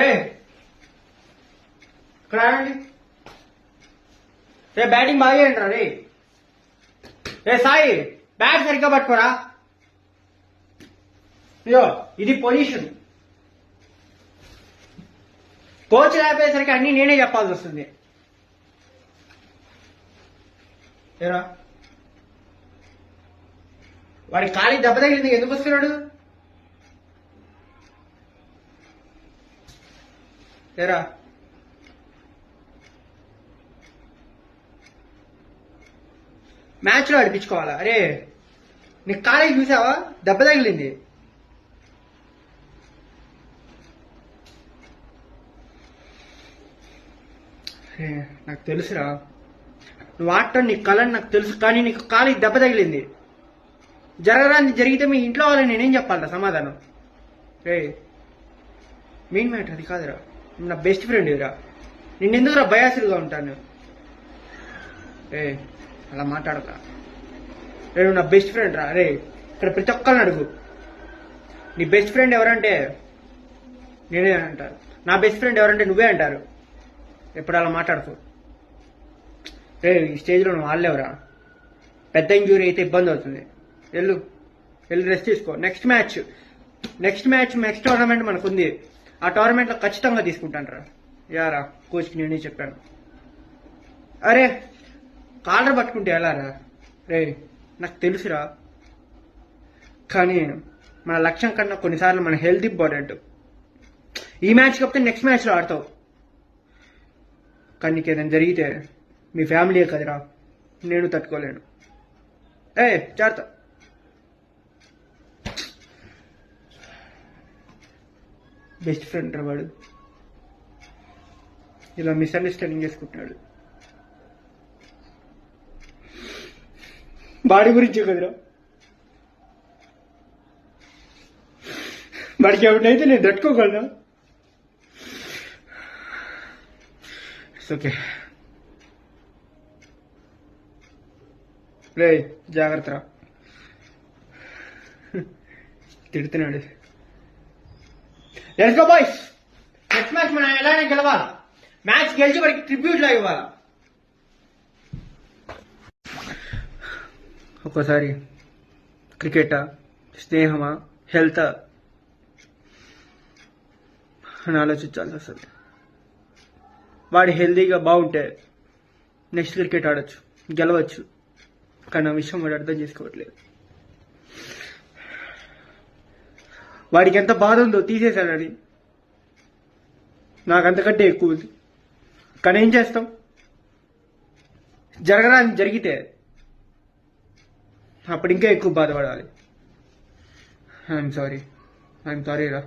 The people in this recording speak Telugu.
ఏ ఇక్కడ ఆడండి. రే బ్యాటింగ్ బాగా చేయండి రే. రే సాయి బ్యాట్ సరిగ్గా పట్టుకోరా. అయ్యో ఇది పొజిషన్. కోచ్ లేకపోయేసరికి అన్ని నేనే చెప్పాల్సి వస్తుంది. ఏరా వాడి ఖాళీ దెబ్బ తగిలింది, ఎందుకు వస్తున్నాడు? ఏరా మ్యాచ్ లో ఆడిపించుకోవాలా? అరే నీకు ఖాళీ చూసావా, దెబ్బ తగిలింది. నాకు తెలుసురా నువ్వు ఆడటం నీ కళని నాకు తెలుసు, కానీ నీకు ఖాళీ దెబ్బ తగిలింది. జరగరాని జరిగితే మీ ఇంట్లో వాళ్ళని నేనేం చెప్పాలరా సమాధానం? రే మెయిన్ మ్యాటర్ అది కాదురా, నా బెస్ట్ ఫ్రెండ్ రా. నిన్నెందుకురా బయాసులుగా ఉంటాను? రే అలా మాట్లాడక. రే నువ్వు నా బెస్ట్ ఫ్రెండ్ రా. రే ఇక్కడ ప్రతి ఒక్కరిని అడుగు, నీ బెస్ట్ ఫ్రెండ్ ఎవరంటే నేనే అంటారు, నా బెస్ట్ ఫ్రెండ్ ఎవరంటే నువ్వే అంటారు. ఎప్పుడు అలా మాట్లాడుతూ రే ఈ స్టేజ్లో నువ్వు ఆడలేవురా. పెద్ద ఇంజూరీ అయితే ఇబ్బంది అవుతుంది. వెళ్ళు రెస్ట్ తీసుకో. నెక్స్ట్ టోర్నమెంట్ మనకు ఉంది. ఆ టోర్నమెంట్లో ఖచ్చితంగా తీసుకుంటాను రా. యారా కోచ్కి నేనే చెప్పాను. అరే కాలర్ పట్టుకుంటే ఎలా రా? రే నాకు తెలుసురా, కానీ మన లక్ష్యం కన్నా కొన్నిసార్లు మన హెల్త్ ఇంపార్టెంట్. ఈ మ్యాచ్ కాకపోతే నెక్స్ట్ మ్యాచ్లో ఆడతావు, కానీ నీకు ఏదైనా జరిగితే మీ ఫ్యామిలీయే కదరా, నేను తట్టుకోలేను. జాగ్రత్త. బెస్ట్ ఫ్రెండ్ రా వాడు, ఇలా మిస్అండర్స్టాండింగ్ చేసుకుంటున్నాడు. బాడీ గురించి కదరా, వాడికి ఎవరినైతే నేను తట్టుకోగలనా? It's okay. రే జాగ్రత్త రా. తిడుతున్నాడు. Let's go boys. Next match మనం ఎలానే గెలవాలి. మ్యాచ్ గెలిచి వాడికి ట్రిబ్యూట్ లా ఇవ్వాలి. ఒక్కోసారి క్రికెటా, స్నేహమా, హెల్త్ అని ఆలోచించాల్సి వస్తుంది. వాడు హెల్తీగా బాగుంటే నెక్స్ట్ క్రికెట్ ఆడొచ్చు, గెలవచ్చు. కానీ ఆ విషయం వాడు అర్థం చేసుకోవట్లేదు. వాడికి ఎంత బాధ ఉందో తీసేశాడని, నాకు అంతకంటే ఎక్కువ ఉంది. కానీ ఏం చేస్తాం, జరగడానికి జరిగితే అప్పుడు ఇంకా ఎక్కువ బాధపడాలి. ఐఎమ్ సారీ రా.